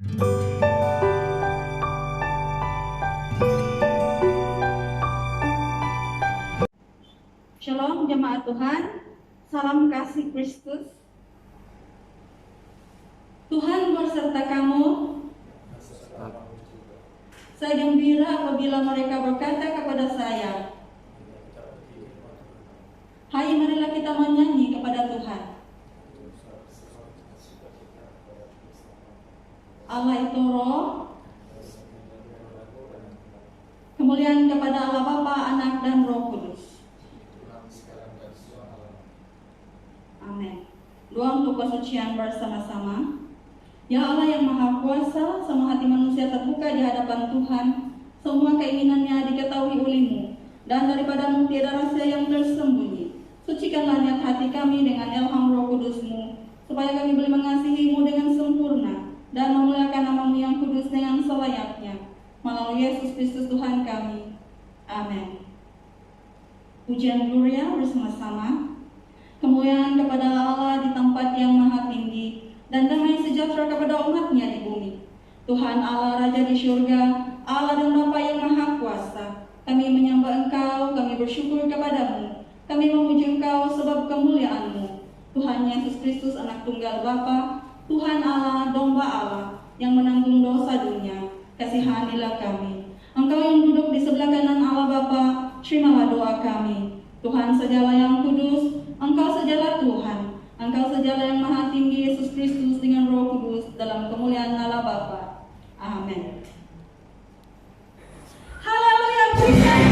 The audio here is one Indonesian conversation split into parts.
Shalom jemaat Tuhan, salam kasih Kristus. Tuhan berserta kamu. Saya gembira apabila mereka berkata kepada saya, "Hai, marilah kita menyanyi kepada Tuhan." Allah itu Roh. Kemuliaan kepada Allah Bapa, Anak, dan Roh Kudus. Amin. Doa untuk kesucian bersama-sama. Ya Allah yang Maha Kuasa, semua hati manusia terbuka di hadapan Tuhan, semua keinginannya diketahui oleh-Mu, dan daripadamu tiada rahasia yang tersembunyi. Sucikanlah niat hati kami dengan ilham Roh Kudus-Mu, supaya kami boleh mengasihi-Mu dengan sempurna dan memuliakan nama-Mu yang kudus dengan selayaknya. Melalui Yesus Kristus Tuhan kami. Amin. Pujian Gloria bersama-sama. Kemuliaan kepada Allah di tempat yang maha tinggi, dan damai sejahtera kepada umat-Nya di bumi. Tuhan Allah Raja di syurga, Allah dan Bapa yang Maha Kuasa, kami menyembah Engkau, kami bersyukur kepadamu, kami memuji Engkau sebab kemuliaan-Mu. Tuhan Yesus Kristus, Anak Tunggal Bapa, Tuhan Allah, Domba Allah, yang menanggung dosa dunia, kasihanilah kami. Engkau yang duduk di sebelah kanan Allah Bapa, terimalah doa kami. Tuhan sajalah yang kudus, Engkau sajalah Tuhan, Engkau sajalah yang maha tinggi, Yesus Kristus dengan Roh Kudus dalam kemuliaan Allah Bapa. Amin. Haleluya, pujian.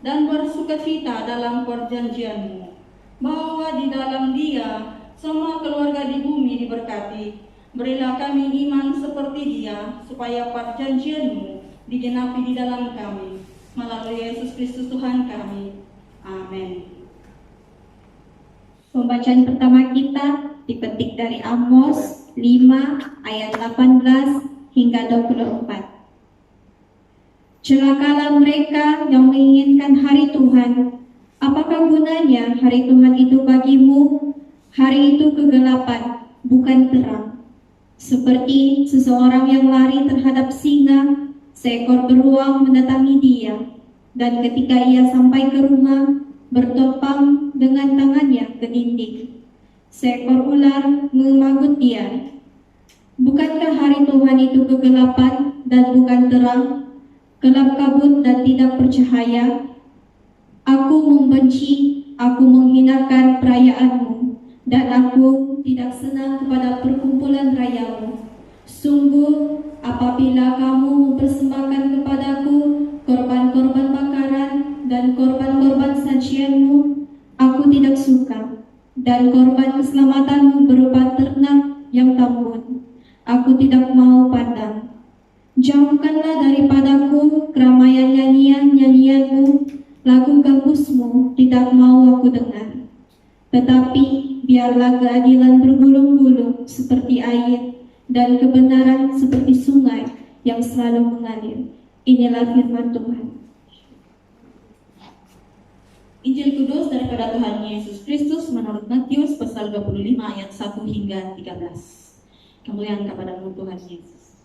dan bersukacita dalam perjanjian-Mu, bahwa di dalam Dia semua keluarga di bumi diberkati. Berilah kami iman seperti Dia, supaya perjanjian-Mu digenapi di dalam kami, melalui Yesus Kristus Tuhan kami. Amin. Pembacaan pertama kita dipetik dari Amos 5 ayat 18 hingga 24. Celakalah mereka yang menginginkan hari Tuhan. Apakah gunanya hari Tuhan itu bagimu? Hari itu kegelapan, bukan terang. Seperti seseorang yang lari terhadap singa, seekor beruang mendatangi dia, dan ketika ia sampai ke rumah, bertopang dengan tangannya ke dinding. Seekor ular memagut dia. Bukankah hari Tuhan itu kegelapan dan bukan terang, gelap kabut dan tidak bercahaya? Aku membenci, aku menghinakan perayaan-Mu, dan aku tidak senang kepada perkumpulan rayamu. Sungguh, apabila kamu mempersembahkan kepadaku korban-korban bakaran dan korban-korban sajianmu, aku tidak suka. Dan korban keselamatanmu berupa ternak yang tambun, aku tidak mau pandang. Jauhkanlah daripadaku keramaian nyanyian-nyanyianmu, lagu gambusmu tidak mau aku dengar. Tetapi biarlah keadilan bergulung-gulung seperti air, dan kebenaran seperti sungai yang selalu mengalir. Inilah firman Tuhan. Injil Kudus daripada Tuhan Yesus Kristus menurut Matius pasal 25 ayat 1 hingga 13. Kemuliaan kepadamu Tuhan Yesus.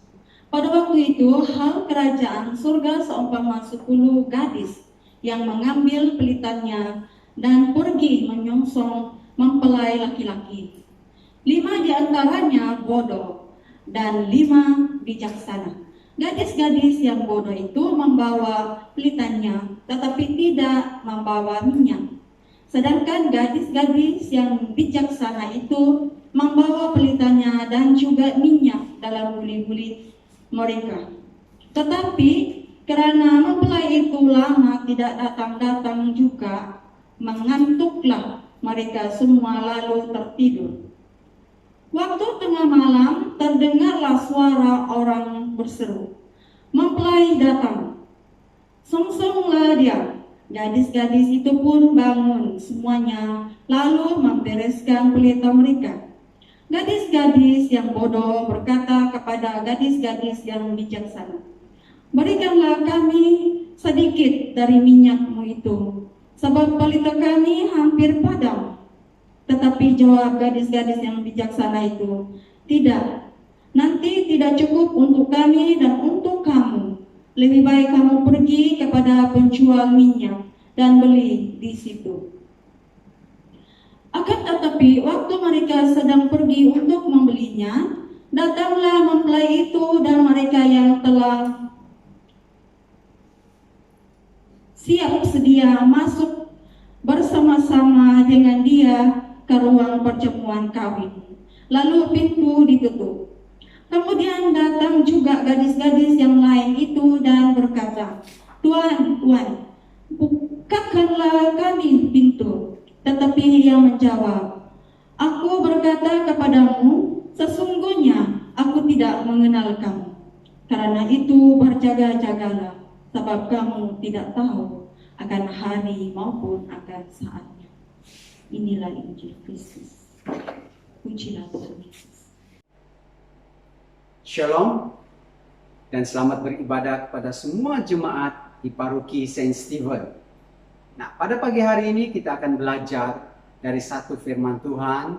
Pada waktu itu, hal kerajaan surga seumpama 10 gadis yang mengambil pelitannya dan pergi menyongsong mempelai laki-laki. 5 di antaranya bodoh dan 5 bijaksana. Gadis-gadis yang bodoh itu membawa pelitannya, tetapi tidak membawa minyak. Sedangkan gadis-gadis yang bijaksana itu membawa pelitannya dan juga minyak dalam buli-buli mereka. Tetapi karena mempelai itu lama tidak datang-datang juga, mengantuklah mereka semua lalu tertidur. Waktu tengah malam terdengarlah suara orang berseru, "Mempelai datang, songsonglah dia." Gadis-gadis itu pun bangun semuanya, lalu membereskan pelita mereka. Gadis-gadis yang bodoh berkata kepada gadis-gadis yang bijaksana, "Berikanlah kami sedikit dari minyakmu itu, sebab pelita kami hampir padam." Tetapi jawab gadis-gadis yang bijaksana itu, "Tidak, nanti tidak cukup untuk kami dan untuk kamu. Lebih baik kamu pergi kepada penjual minyak dan beli di situ." Akan tetapi waktu mereka sedang pergi untuk membelinya, datanglah mempelai itu dan mereka yang telah siap sedia masuk bersama-sama dengan dia ke ruang perjamuan kawin. Lalu pintu ditutup. Kemudian datang juga gadis-gadis yang lain itu dan berkata, "Tuan, Tuan, bukakanlah kami pintu." Tetapi ia menjawab, "Aku berkata kepadamu, sesungguhnya aku tidak mengenal kamu. Karena itu berjaga-jagalah, sebab kamu tidak tahu akan hari maupun akan saatnya." Inilah Injil Kristus. Pujilah Tuhan Yesus. Shalom dan selamat beribadah kepada semua jemaat di Paroki Saint Stephen. Nah, pada pagi hari ini kita akan belajar dari satu firman Tuhan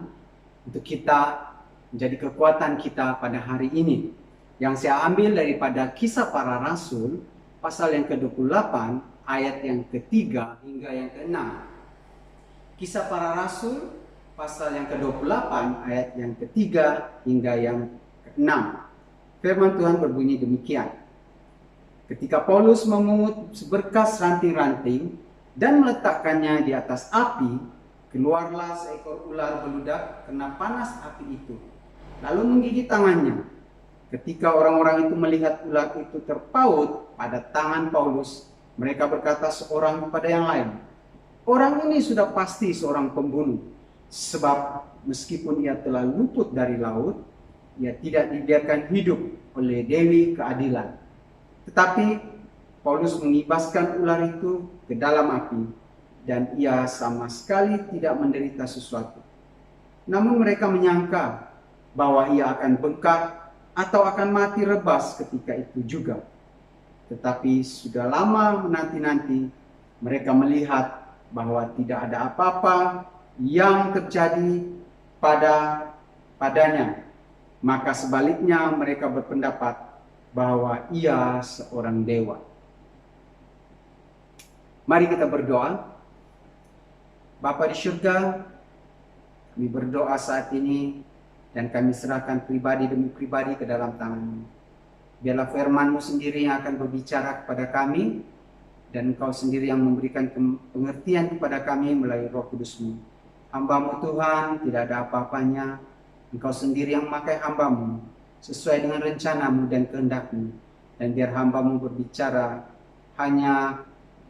untuk kita menjadi kekuatan kita pada hari ini, yang saya ambil daripada Kisah Para Rasul pasal yang ke-28 ayat yang ke-3 hingga yang ke-6. Kisah Para Rasul pasal yang ke-28 ayat yang ke-3 hingga yang ke-6. Firman Tuhan berbunyi demikian. Ketika Paulus memungut seberkas ranting-ranting dan meletakkannya di atas api, keluarlah seekor ular beludak kena panas api itu, lalu menggigit tangannya. Ketika orang-orang itu melihat ular itu terpaut pada tangan Paulus, Mereka berkata seorang kepada yang lain, "Orang ini sudah pasti seorang pembunuh, sebab meskipun ia telah luput dari laut, ia tidak dibiarkan hidup oleh Dewi Keadilan." Tetapi Paulus mengibaskan ular itu ke dalam api, dan ia sama sekali tidak menderita sesuatu. Namun mereka menyangka bahwa ia akan bengkak atau akan mati rebas ketika itu juga. Tetapi sudah lama menanti-nanti, mereka melihat bahwa tidak ada apa-apa yang terjadi padanya. Maka sebaliknya mereka berpendapat bahwa ia seorang dewa. Mari kita berdoa. Bapa di surga, kami berdoa saat ini dan kami serahkan pribadi demi pribadi ke dalam tangan-Mu. Biarlah firman-Mu sendiri yang akan berbicara kepada kami, dan Engkau sendiri yang memberikan pengertian kepada kami melalui Roh Kudus-Mu. Hamba-Mu Tuhan, tidak ada apa-apanya. Engkau sendiri yang memakai hamba-Mu sesuai dengan rencana-Mu dan kehendak-Mu. Dan biar hamba-Mu berbicara hanya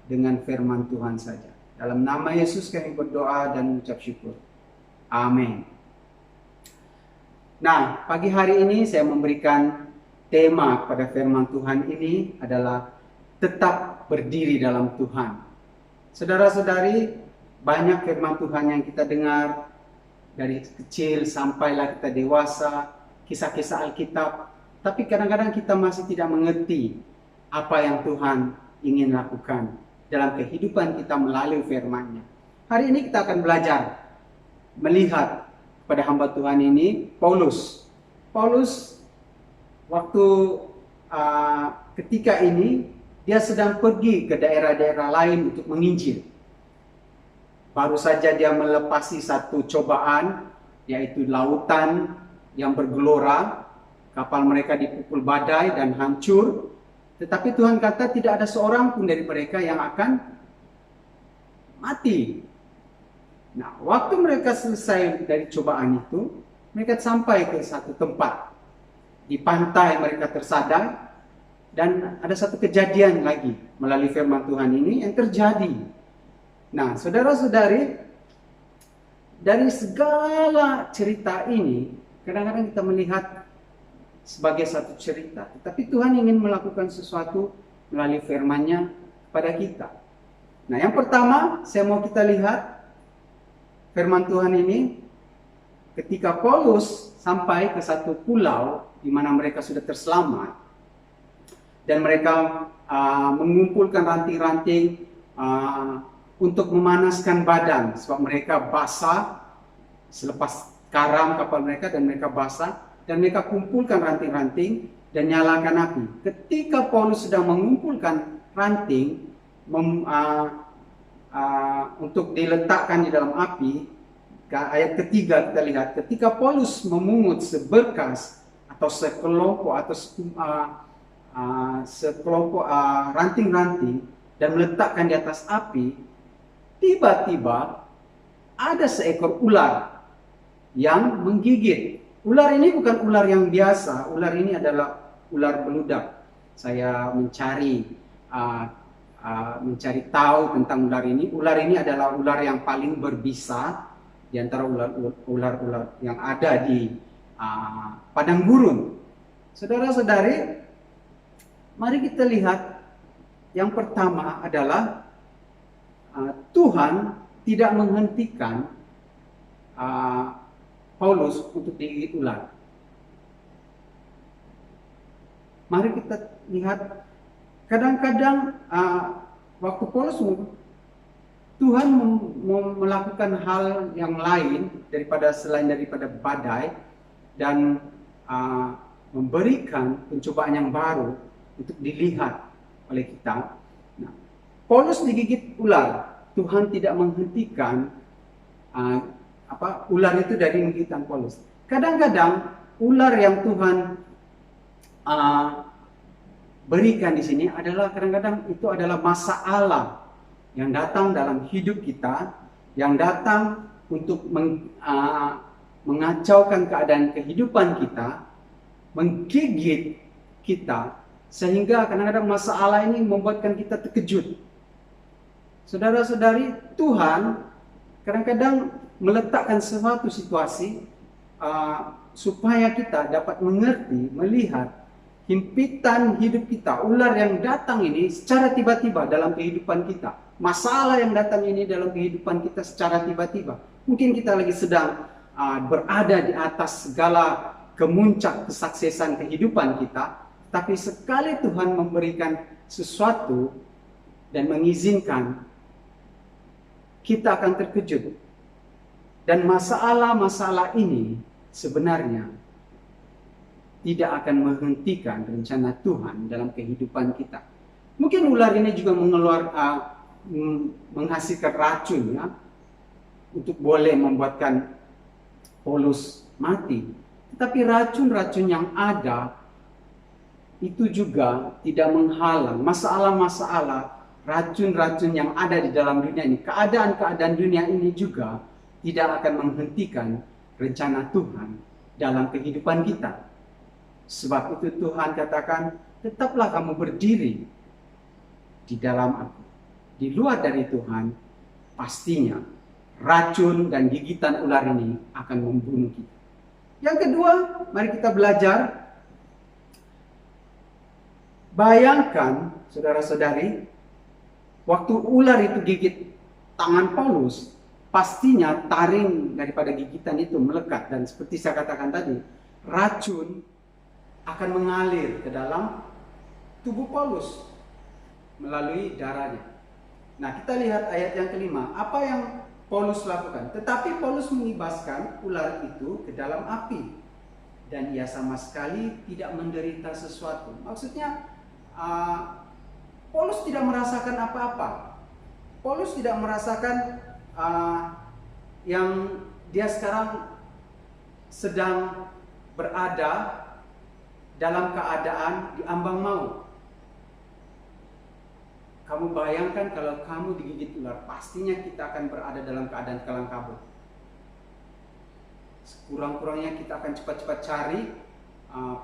dengan firman Tuhan saja. Dalam nama Yesus kami berdoa dan mengucap syukur. Amin. Nah, pagi hari ini saya memberikan tema pada firman Tuhan ini adalah tetap berdiri dalam Tuhan. Saudara-saudari, banyak firman Tuhan yang kita dengar dari kecil sampailah kita dewasa, kisah-kisah Alkitab, tapi kadang-kadang kita masih tidak mengerti apa yang Tuhan ingin lakukan dalam kehidupan kita melalui firman-Nya. Hari ini kita akan belajar melihat pada hamba Tuhan ini, Paulus. Paulus waktu ketika ini dia sedang pergi ke daerah-daerah lain untuk menginjil. Baru saja dia melepasi satu cobaan, yaitu lautan yang bergelora, kapal mereka dipukul badai dan hancur. Tetapi Tuhan kata tidak ada seorang pun dari mereka yang akan mati. Nah, waktu mereka selesai dari cobaan itu, mereka sampai ke satu tempat. Di pantai mereka tersadar, dan ada satu kejadian lagi melalui firman Tuhan ini yang terjadi. Nah, saudara-saudari, dari segala cerita ini, kadang-kadang kita melihat sebagai satu cerita, tetapi Tuhan ingin melakukan sesuatu melalui firman-Nya kepada kita. Nah, yang pertama saya mau kita lihat firman Tuhan ini ketika Paulus sampai ke satu pulau di mana mereka sudah terselamat dan mereka mengumpulkan ranting-ranting untuk memanaskan badan sebab mereka basah selepas karam kapal mereka dan mereka basah. Dan mereka kumpulkan ranting-ranting dan nyalakan api. Ketika Paulus sedang mengumpulkan ranting untuk diletakkan di dalam api, ayat ketiga kita lihat, ketika Paulus memungut seberkas atau sekelompok ranting-ranting dan meletakkan di atas api, tiba-tiba ada seekor ular yang menggigit. Ular ini bukan ular yang biasa, ular ini adalah ular beludak. Saya mencari tahu tentang ular ini. Ular ini adalah ular yang paling berbisa di antara ular-ular yang ada di padang gurun. Saudara-saudari, mari kita lihat yang pertama adalah Tuhan tidak menghentikan Paulus untuk digigit ular. Mari kita lihat, kadang-kadang waktu Paulus Tuhan melakukan hal yang lain selain daripada badai dan memberikan pencobaan yang baru untuk dilihat oleh kita. Nah, Paulus digigit ular, Tuhan tidak menghentikan ular itu dari menggigitan Paulus. Kadang-kadang ular yang Tuhan berikan di sini adalah kadang-kadang itu adalah masalah yang datang dalam hidup kita, yang datang untuk mengacaukan keadaan kehidupan kita, menggigit kita Sehingga kadang-kadang masalah ini membuatkan kita terkejut. Saudara-saudari, Tuhan kadang-kadang meletakkan suatu situasi supaya kita dapat mengerti, melihat himpitan hidup kita, ular yang datang ini secara tiba-tiba dalam kehidupan kita. Masalah yang datang ini dalam kehidupan kita secara tiba-tiba. Mungkin kita lagi sedang berada di atas segala kemuncak kesuksesan kehidupan kita, tapi sekali Tuhan memberikan sesuatu dan mengizinkan, kita akan terkejut. Dan masalah-masalah ini sebenarnya tidak akan menghentikan rencana Tuhan dalam kehidupan kita. Mungkin ular ini juga menghasilkan racun ya, untuk boleh membuatkan Paulus mati. Tetapi racun-racun yang ada itu juga tidak menghalang masalah-masalah, racun-racun yang ada di dalam dunia ini. Keadaan-keadaan dunia ini juga tidak akan menghentikan rencana Tuhan dalam kehidupan kita. Sebab itu Tuhan katakan, tetaplah kamu berdiri di dalam aku. Di luar dari Tuhan, pastinya racun dan gigitan ular ini akan membunuh kita. Yang kedua, mari kita belajar. Bayangkan, saudara-saudari, waktu ular itu gigit tangan Paulus, pastinya taring daripada gigitan itu melekat. Dan seperti saya katakan tadi, racun akan mengalir ke dalam tubuh Paulus melalui darahnya. Nah, kita lihat ayat yang kelima. Apa yang Paulus lakukan? Tetapi Paulus mengibaskan ular itu ke dalam api, dan ia sama sekali tidak menderita sesuatu. Maksudnya, Paulus tidak merasakan apa-apa. Paulus tidak merasakan yang dia sekarang sedang berada dalam keadaan di ambang maut. Kamu bayangkan kalau kamu digigit ular, pastinya kita akan berada dalam keadaan kelam kabut. Sekurang-kurangnya kita akan cepat-cepat cari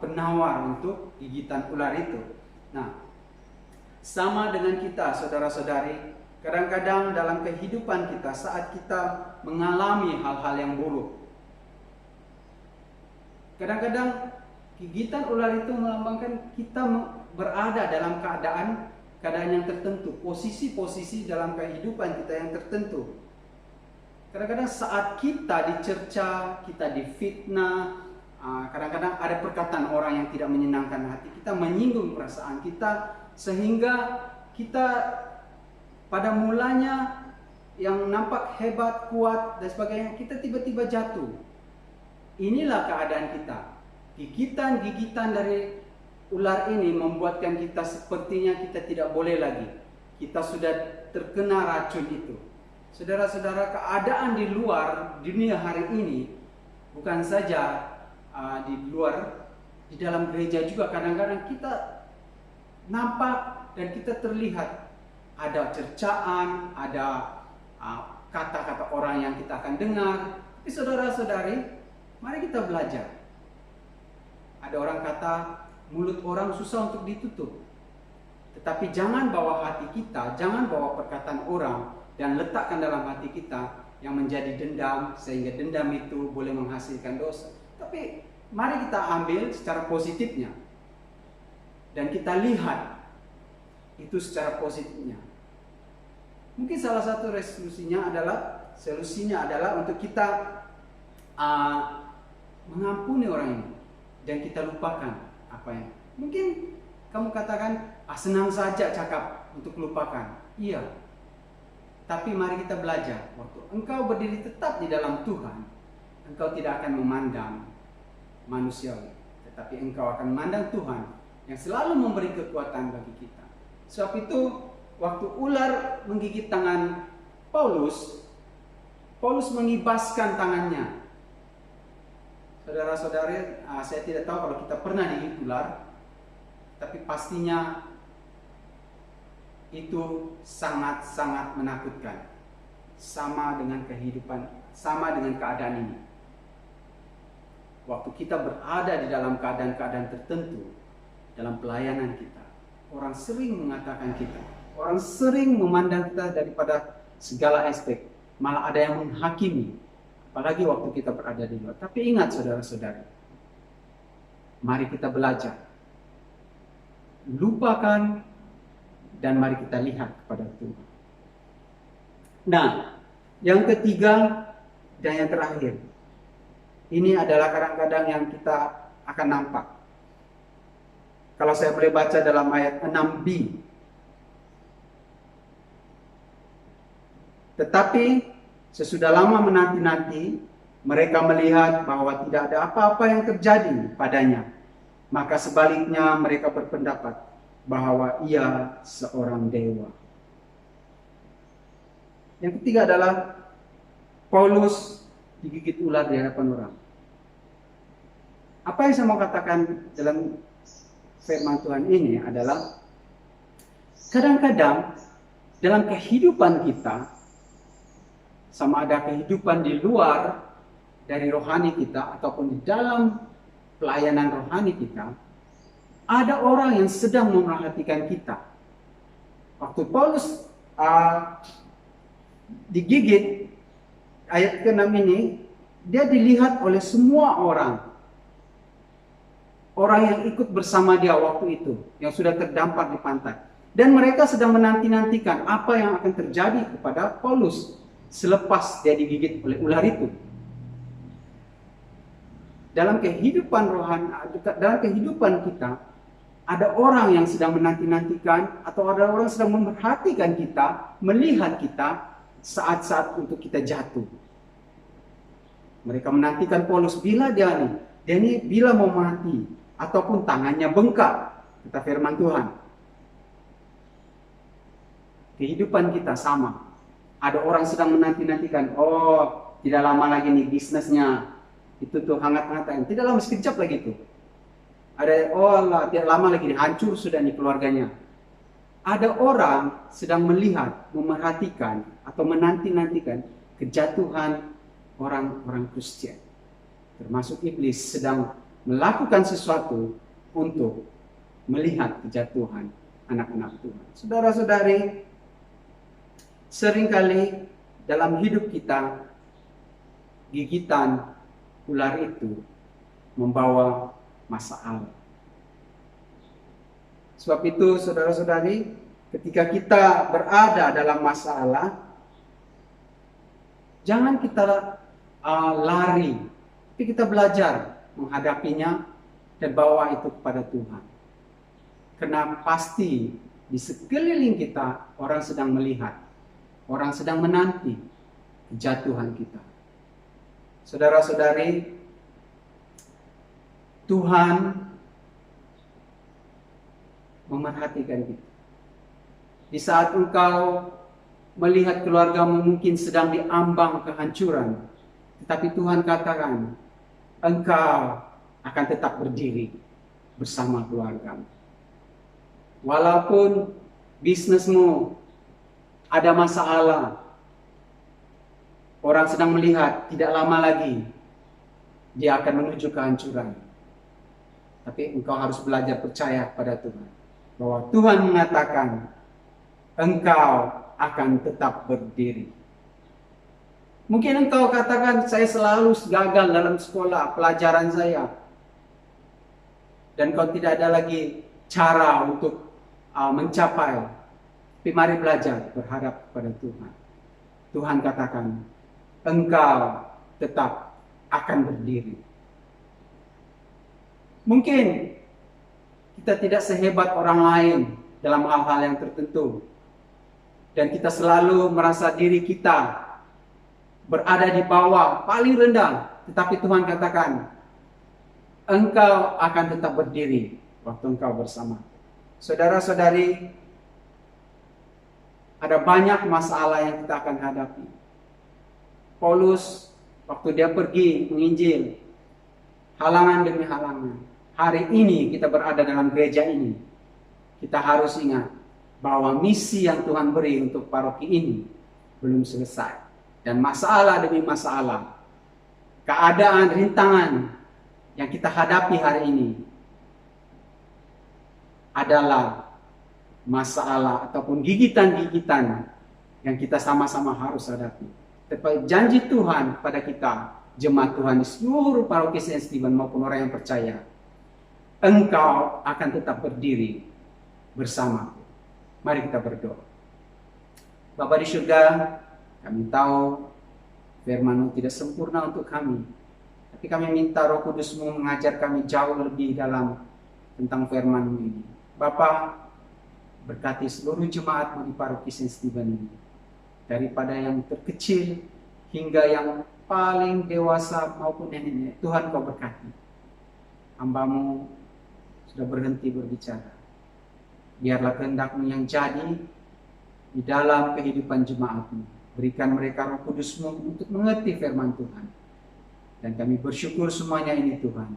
penawar untuk gigitan ular itu. Nah, sama dengan kita, saudara-saudari, kadang-kadang dalam kehidupan kita saat kita mengalami hal-hal yang buruk, kadang-kadang gigitan ular itu melambangkan kita berada dalam keadaan yang tertentu, posisi-posisi dalam kehidupan kita yang tertentu. Kadang-kadang saat kita dicerca, kita difitnah, kadang-kadang ada perkataan orang yang tidak menyenangkan hati kita, menyinggung perasaan kita, sehingga kita pada mulanya yang nampak hebat, kuat, dan sebagainya, kita tiba-tiba jatuh. Inilah keadaan kita. Gigitan-gigitan dari ular ini membuatkan kita sepertinya kita tidak boleh lagi. Kita sudah terkena racun itu. Saudara-saudara, keadaan di luar dunia hari ini bukan saja di luar, di dalam gereja juga kadang-kadang kita nampak dan kita terlihat ada cercaan, ada kata-kata orang yang kita akan dengar. Tapi saudara-saudari, mari kita belajar. Ada orang kata, mulut orang susah untuk ditutup. Tetapi jangan bawa hati kita, jangan bawa perkataan orang dan letakkan dalam hati kita yang menjadi dendam, sehingga dendam itu boleh menghasilkan dosa. Tapi mari kita ambil secara positifnya dan kita lihat itu secara positifnya. Mungkin salah satu solusinya adalah untuk kita mengampuni orang ini dan kita lupakan apa yang mungkin kamu katakan, senang saja cakap untuk lupakan. Iya, tapi mari kita belajar. Waktu engkau berdiri tetap di dalam Tuhan, engkau tidak akan memandang manusia, tetapi engkau akan memandang Tuhan yang selalu memberi kekuatan bagi kita. Sebab itu, waktu ular menggigit tangan Paulus mengibaskan tangannya. Saudara-saudari, saya tidak tahu kalau kita pernah digigit ular, tapi pastinya itu sangat-sangat menakutkan. Sama dengan kehidupan, sama dengan keadaan ini. Waktu kita berada di dalam keadaan-keadaan tertentu, dalam pelayanan kita, orang sering mengatakan kita, orang sering memandang kita daripada segala aspek, malah ada yang menghakimi, apalagi waktu kita berada di luar. Tapi ingat saudara-saudari, mari kita belajar, lupakan, dan mari kita lihat kepada Tuhan. Nah, yang ketiga dan yang terakhir, ini adalah kadang-kadang yang kita akan nampak. Kalau saya boleh baca dalam ayat 6b. Tetapi sesudah lama menanti-nanti, mereka melihat bahwa tidak ada apa-apa yang terjadi padanya. Maka sebaliknya mereka berpendapat bahwa ia seorang dewa. Yang ketiga adalah Paulus digigit ular di hadapan orang. Apa yang saya mau katakan dalam firman Tuhan ini adalah kadang-kadang dalam kehidupan kita, sama ada kehidupan di luar dari rohani kita ataupun di dalam pelayanan rohani kita, ada orang yang sedang memerhatikan kita. Waktu Paulus digigit, ayat ke-6 ini, dia dilihat oleh semua orang. Orang yang ikut bersama dia waktu itu, yang sudah terdampar di pantai. Dan mereka sedang menanti-nantikan apa yang akan terjadi kepada Paulus selepas dia digigit oleh ular itu. Dalam kehidupan rohani, dalam kehidupan kita, ada orang yang sedang menanti-nantikan atau ada orang yang sedang memperhatikan kita, melihat kita saat-saat untuk kita jatuh. Mereka menantikan Paulus bila dia ini bila mau mati ataupun tangannya bengkak, kata firman Tuhan. Kehidupan kita sama. Ada orang sedang menanti-nantikan, oh tidak lama lagi nih bisnisnya itu tuh hangat-hangatan, tidak lama sekejap lagi tuh. Ada Allah, tidak lama lagi hancur sudah nih keluarganya. Ada orang sedang melihat, memerhatikan atau menanti-nantikan kejatuhan orang-orang Kristen. Termasuk iblis sedang melakukan sesuatu untuk melihat kejatuhan anak-anak Tuhan. Saudara-saudari, seringkali dalam hidup kita gigitan ular itu membawa masalah. Sebab itu saudara-saudari, ketika kita berada dalam masalah, jangan kita lari, tapi kita belajar menghadapinya dan bawa itu kepada Tuhan. Karena pasti di sekeliling kita orang sedang melihat, orang sedang menanti kejatuhan kita. Saudara-saudari, Tuhan memerhatikan kita. Di saat engkau melihat keluargamu mungkin sedang diambang kehancuran, tetapi Tuhan katakan, engkau akan tetap berdiri bersama keluargamu. Walaupun bisnismu ada masalah, orang sedang melihat tidak lama lagi dia akan menuju kehancuran. Tapi engkau harus belajar percaya pada Tuhan, bahwa Tuhan mengatakan engkau akan tetap berdiri. Mungkin engkau katakan, saya selalu gagal dalam sekolah, pelajaran saya. Dan kau tidak ada lagi cara untuk mencapai. Tapi mari belajar berharap kepada Tuhan. Tuhan katakan, engkau tetap akan berdiri. Mungkin kita tidak sehebat orang lain dalam hal-hal yang tertentu. Dan kita selalu merasa diri kita berada di bawah, paling rendah. Tetapi Tuhan katakan, engkau akan tetap berdiri waktu engkau bersama. Saudara-saudari, ada banyak masalah yang kita akan hadapi. Paulus, waktu dia pergi menginjil, halangan demi halangan. Hari ini kita berada dalam gereja ini. Kita harus ingat bahwa misi yang Tuhan beri untuk paroki ini belum selesai. Dan masalah demi masalah, keadaan, rintangan yang kita hadapi hari ini adalah masalah ataupun gigitan-gigitan yang kita sama-sama harus hadapi. Tetapi janji Tuhan kepada kita, jemaat Tuhan di seluruh paroki Saint Stephen maupun orang yang percaya, engkau akan tetap berdiri bersama. Mari kita berdoa. Bapa di surga, kami tahu firman-Mu tidak sempurna untuk kami. Tapi kami minta Roh Kudus-Mu mengajar kami jauh lebih dalam tentang firman-Mu ini. Bapa, berkati seluruh jemaat-Mu di paroki Saint Stephen ini. Daripada yang terkecil hingga yang paling dewasa maupun nenek-nenek, Tuhan Kau berkati. Hamba-Mu sudah berhenti berbicara. Biarlah kehendak-Mu yang jadi di dalam kehidupan jemaat-Mu. Berikan mereka Roh Kudus-Mu untuk mengerti firman Tuhan. Dan kami bersyukur semuanya ini Tuhan.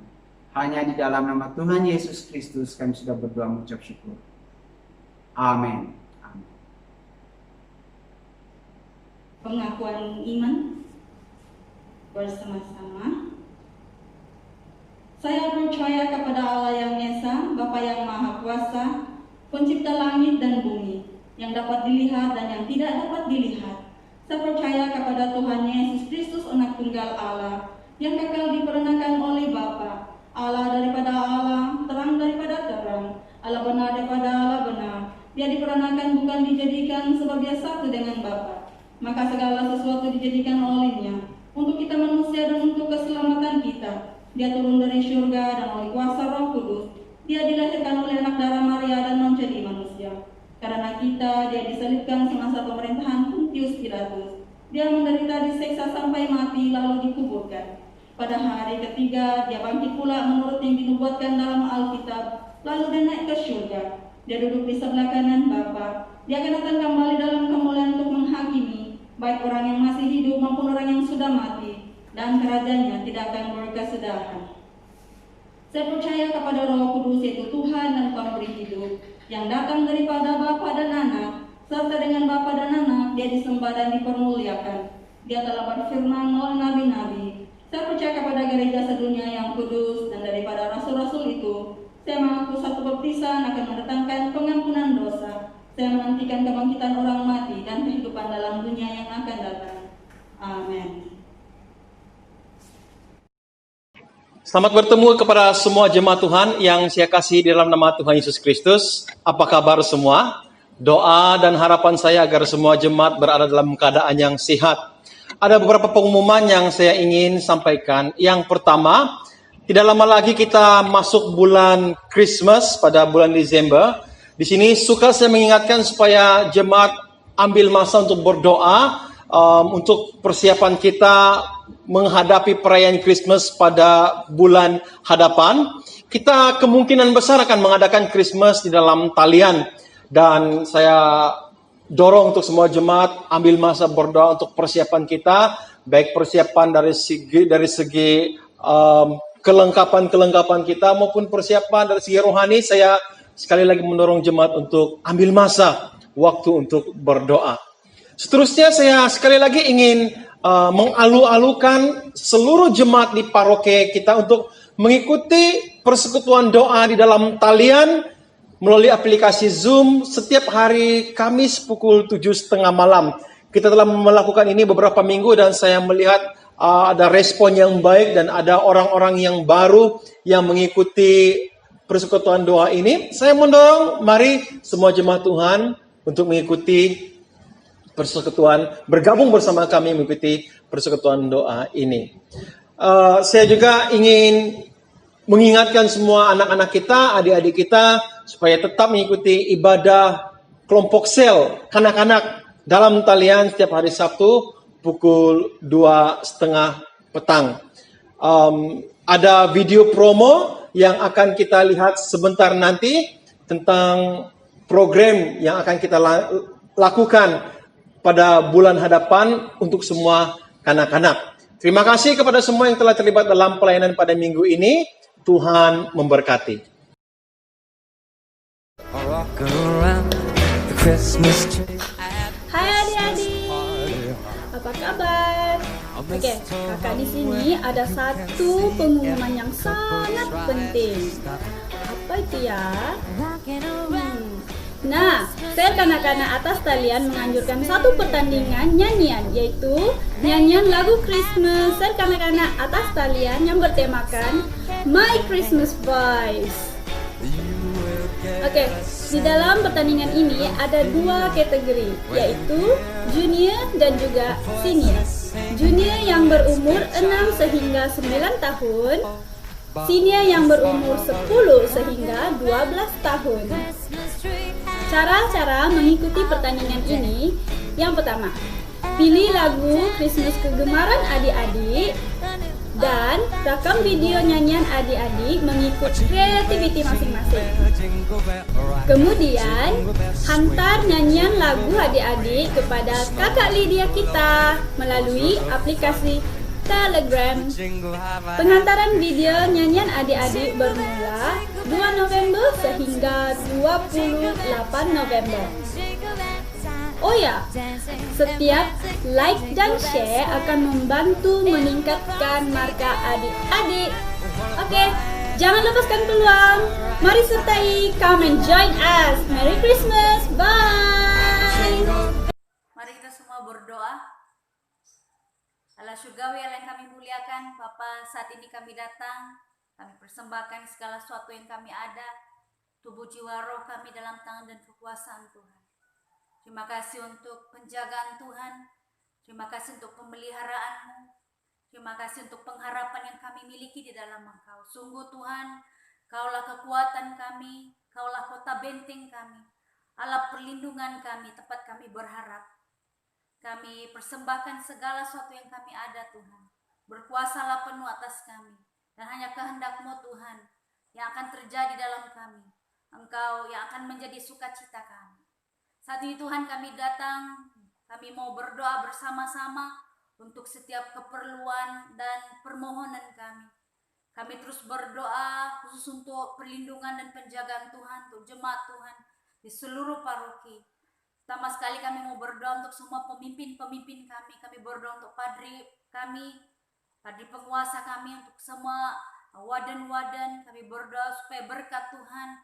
Hanya di dalam nama Tuhan Yesus Kristus kami sudah berdoa mengucap syukur. Amin. Amin. Pengakuan iman bersama-sama. Saya percaya kepada Allah yang Esa, Bapa yang Maha Kuasa, Pencipta langit dan bumi, yang dapat dilihat dan yang tidak dapat dilihat. Saya percaya kepada Tuhan Yesus Kristus, Anak Tunggal Allah, yang kekal diperenakan oleh Bapa, Allah daripada Allah, terang daripada terang, Allah benar daripada Allah benar. Dia diperenakan bukan dijadikan sebagai satu dengan Bapa, maka segala sesuatu dijadikan olehnya, untuk kita manusia dan untuk keselamatan kita. Dia turun dari surga dan oleh kuasa Roh Kudus. Dia dilahirkan oleh anak darah Maria dan menjadi manusia. Karena kita, dia disalibkan semasa pemerintahan Pontius Pilatus. Dia menderita, disiksa sampai mati, lalu dikuburkan. Pada hari ketiga, dia bangkit pula menurut yang dinubuatkan dalam Alkitab, lalu dia naik ke surga. Dia duduk di sebelah kanan Bapa. Dia akan datang kembali dalam kemuliaan untuk menghakimi, baik orang yang masih hidup maupun orang yang sudah mati, dan kerajaannya tidak akan berkesudahan. Saya percaya kepada Roh Kudus, yaitu Tuhan dan Pemberi hidup, yang datang daripada Bapa dan Anak, serta dengan Bapa dan Anak dia disembah dan dipermuliakan. Dia telah berfirman melalui nabi-nabi. Saya percaya kepada gereja sedunia yang kudus, dan daripada rasul-rasul itu, saya mengaku satu baptisan akan mendatangkan pengampunan dosa. Saya menantikan kebangkitan orang mati dan kehidupan dalam dunia yang akan datang. Amin. Selamat bertemu kepada semua jemaat Tuhan yang saya kasih di dalam nama Tuhan Yesus Kristus. Apa kabar semua? Doa dan harapan saya agar semua jemaat berada dalam keadaan yang sehat. Ada beberapa pengumuman yang saya ingin sampaikan. Yang pertama, tidak lama lagi kita masuk bulan Christmas pada bulan Desember. Di sini suka saya mengingatkan supaya jemaat ambil masa untuk berdoa untuk persiapan kita menghadapi perayaan Christmas pada bulan hadapan. Kita kemungkinan besar akan mengadakan Christmas di dalam talian, dan saya dorong untuk semua jemaat ambil masa berdoa untuk persiapan kita, baik persiapan dari segi kelengkapan kita maupun persiapan dari segi rohani. Saya sekali lagi mendorong jemaat untuk ambil masa waktu untuk berdoa. Seterusnya saya sekali lagi ingin mengalu-alukan seluruh jemaat di paroki kita untuk mengikuti persekutuan doa di dalam talian melalui aplikasi Zoom setiap hari Kamis pukul 7:30 malam. Kita telah melakukan ini beberapa minggu dan saya melihat ada respon yang baik dan ada orang-orang yang baru yang mengikuti persekutuan doa ini. Saya mendorong mari semua jemaat Tuhan untuk mengikuti persekutuan, bergabung bersama kami mengikuti persekutuan doa ini. Saya juga ingin mengingatkan semua anak-anak kita, adik-adik kita, supaya tetap mengikuti ibadah kelompok sel kanak-kanak dalam talian setiap hari Sabtu pukul 2:30 petang. Ada video promo yang akan kita lihat sebentar nanti tentang program yang akan kita lakukan pada bulan hadapan untuk semua kanak-kanak. Terima kasih kepada semua yang telah terlibat dalam pelayanan pada minggu ini. Tuhan memberkati. Hai adik-adik, apa kabar? Oke, kakak di sini ada satu pengumuman yang sangat penting. Apa itu ya? Nah, sel kanak-kanak atas talian menganjurkan satu pertandingan nyanyian, yaitu nyanyian lagu Christmas sel kanak-kanak atas talian yang bertemakan My Christmas Voice. Oke, di dalam pertandingan ini ada dua kategori, yaitu junior dan juga senior. Junior yang berumur 6 sehingga 9 tahun, senior yang berumur 10 sehingga 12 tahun. Cara-cara mengikuti pertandingan ini, yang pertama, pilih lagu Christmas kegemaran adik-adik dan rekam video nyanyian adik-adik mengikut kreativiti masing-masing. Kemudian, hantar nyanyian lagu adik-adik kepada kakak Lydia kita melalui aplikasi Telegram. Pengantaran video nyanyian adik-adik bermula 2 November sehingga 28 November. Oh ya, setiap like dan share akan membantu meningkatkan markah adik-adik. Oke, jangan lepaskan peluang. Mari sertai, come and join us. Merry Christmas, bye. Mari kita semua berdoa. Allah surgawi, Allah yang kami muliakan, Bapa, saat ini kami datang, kami persembahkan segala sesuatu yang kami ada, tubuh jiwa roh kami dalam tangan dan kekuasaan Tuhan. Terima kasih untuk penjagaan Tuhan, terima kasih untuk pemeliharaan-Mu, terima kasih untuk pengharapan yang kami miliki di dalam Engkau. Sungguh Tuhan, Kaulah kekuatan kami, Kaulah kota benteng kami, Allah perlindungan kami, tempat kami berharap. Kami persembahkan segala sesuatu yang kami ada Tuhan. Berkuasalah penuh atas kami. Dan hanya kehendak-Mu Tuhan yang akan terjadi dalam kami. Engkau yang akan menjadi sukacita kami. Saat ini Tuhan kami datang, kami mau berdoa bersama-sama untuk setiap keperluan dan permohonan kami. Kami terus berdoa khusus untuk perlindungan dan penjagaan Tuhan, untuk jemaat Tuhan di seluruh paroki. Pertama sekali kami mau berdoa untuk semua pemimpin-pemimpin kami. Kami berdoa untuk padri kami, padri penguasa kami, untuk semua waden-waden. Kami berdoa supaya berkat Tuhan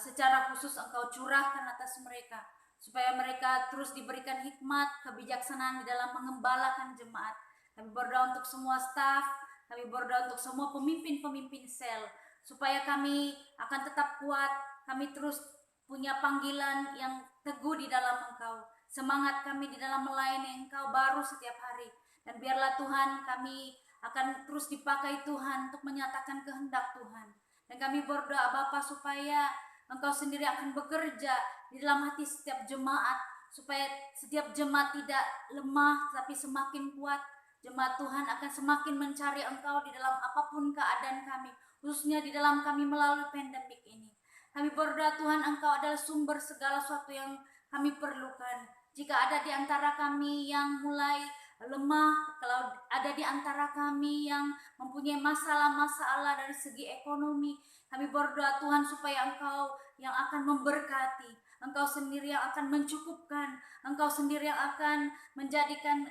secara khusus Engkau curahkan atas mereka. Supaya mereka terus diberikan hikmat, kebijaksanaan di dalam mengembalakan jemaat. Kami berdoa untuk semua staf, kami berdoa untuk semua pemimpin-pemimpin sel. Supaya kami akan tetap kuat, kami terus punya panggilan yang teguh di dalam Engkau. Semangat kami di dalam melayani Engkau baru setiap hari. Dan biarlah Tuhan kami akan terus dipakai Tuhan untuk menyatakan kehendak Tuhan. Dan kami berdoa Bapa supaya Engkau sendiri akan bekerja di dalam hati setiap jemaat. Supaya setiap jemaat tidak lemah tapi semakin kuat. Jemaat Tuhan akan semakin mencari Engkau di dalam apapun keadaan kami. Khususnya di dalam kami melalui pandemik ini. Kami berdoa Tuhan Engkau adalah sumber segala sesuatu yang kami perlukan. Jika ada di antara kami yang mulai lemah, kalau ada di antara kami yang mempunyai masalah-masalah dari segi ekonomi, kami berdoa Tuhan supaya Engkau yang akan memberkati, Engkau sendiri yang akan mencukupkan, Engkau sendiri yang akan menjadikan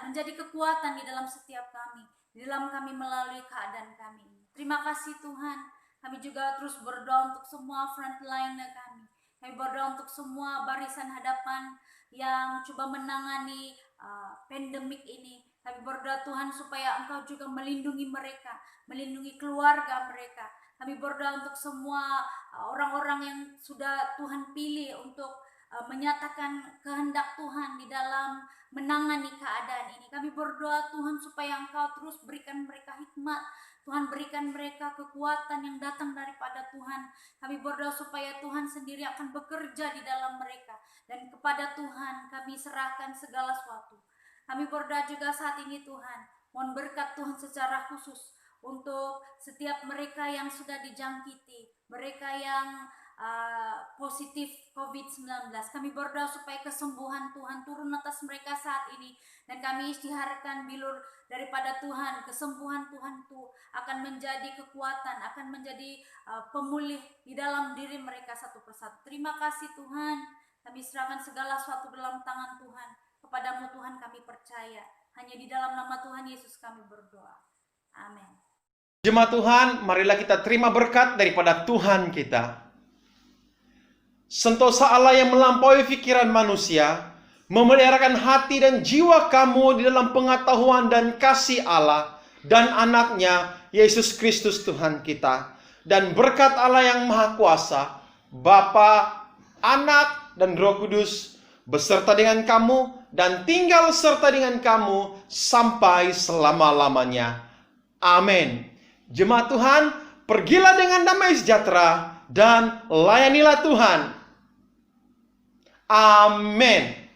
menjadi kekuatan di dalam setiap kami, di dalam kami melalui keadaan kami. Terima kasih Tuhan. Kami juga terus berdoa untuk semua frontliner kami. Kami berdoa untuk semua barisan hadapan yang coba menangani pandemik ini. Kami berdoa Tuhan supaya Engkau juga melindungi mereka, melindungi keluarga mereka. Kami berdoa untuk semua orang-orang yang sudah Tuhan pilih untuk menyatakan kehendak Tuhan di dalam menangani keadaan ini. Kami berdoa Tuhan supaya Engkau terus berikan mereka hikmat. Tuhan berikan mereka kekuatan yang datang daripada Tuhan. Kami berdoa supaya Tuhan sendiri akan bekerja di dalam mereka. Dan kepada Tuhan kami serahkan segala sesuatu. Kami berdoa juga saat ini Tuhan. Mohon berkat Tuhan secara khusus untuk setiap mereka yang sudah dijangkiti. Mereka yang positif COVID-19. Kami berdoa supaya kesembuhan Tuhan turun atas mereka saat ini. Dan kami istiharkan bilur daripada Tuhan, kesembuhan Tuhan itu akan menjadi kekuatan, akan menjadi pemulih di dalam diri mereka satu persatu. Terima kasih Tuhan, kami serahkan segala sesuatu dalam tangan Tuhan. Kepadamu Tuhan kami percaya, hanya di dalam nama Tuhan Yesus kami berdoa. Amin. Jemaat Tuhan, marilah kita terima berkat daripada Tuhan kita. sentosa Allah yang melampaui pikiran manusia, memeliharakan hati dan jiwa kamu di dalam pengetahuan dan kasih Allah dan anaknya Yesus Kristus Tuhan kita. Dan berkat Allah yang Maha Kuasa, Bapa, Anak, dan Roh Kudus beserta dengan kamu dan tinggal serta dengan kamu sampai selama-lamanya. Amin. Jemaat Tuhan, pergilah dengan damai sejahtera dan layanilah Tuhan. Amin.